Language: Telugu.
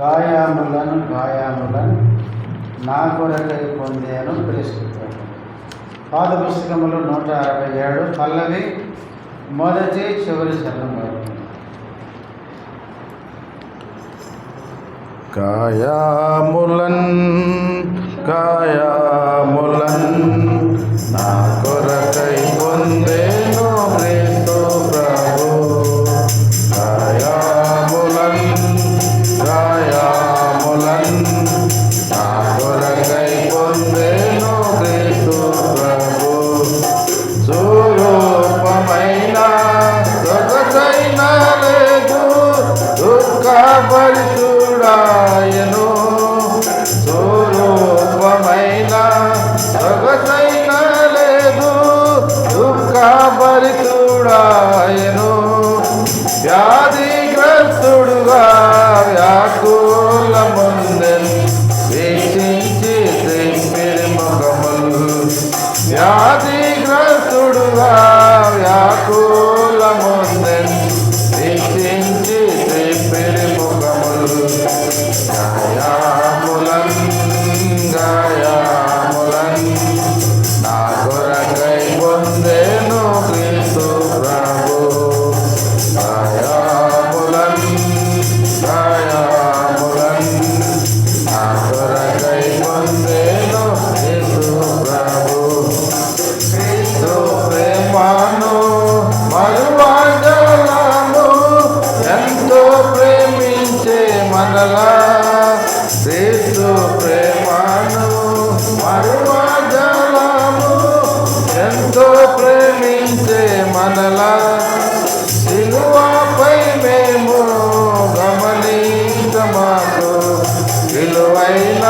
గాయములను నా కొరకై పొందాను క్రీస్తు. పాత పుస్తకములు 167 పల్లవి మొదటి చివరి చరణం వరకు. గాయములన్ నా కొరకై పొందేను క్రీస్తు ప్రభు. గాయములన్ నా కొరకై పొందేను క్రీస్తు ప్రభు. స్వరూపమైన సొగసైన లేదు దుఃఖపరిచుడాయను. స్వరూపమైన సొగసైన లేదు దుఃఖపరిచుడాయను. వ్యాధిగ్రస్తుడుగా వ్యాకుల ముందెన్ వీక్షించి త్రిప్పిరి ముఖములు. వ్యాధిగ్రస్తుడుగా వ్యాకుల ముందెన్ వీక్షించి త్రిప్పిరి ముఖములు. గాయములన్ నా కొరకై పొందేను క్రీస్తు ప్రభు. గాయములన్ నా కొరకై పొందేను క్రీస్తు ప్రభు. క్రీస్తు ప్రేమను మరువగలము ఎంతో ప్రేమించే మనలా. క్రీస్తు ప్రేమను మరువగలము ఎంతో ప్రేమించే మనలా. సిలువపై మేము గమనించమాకు విలువైన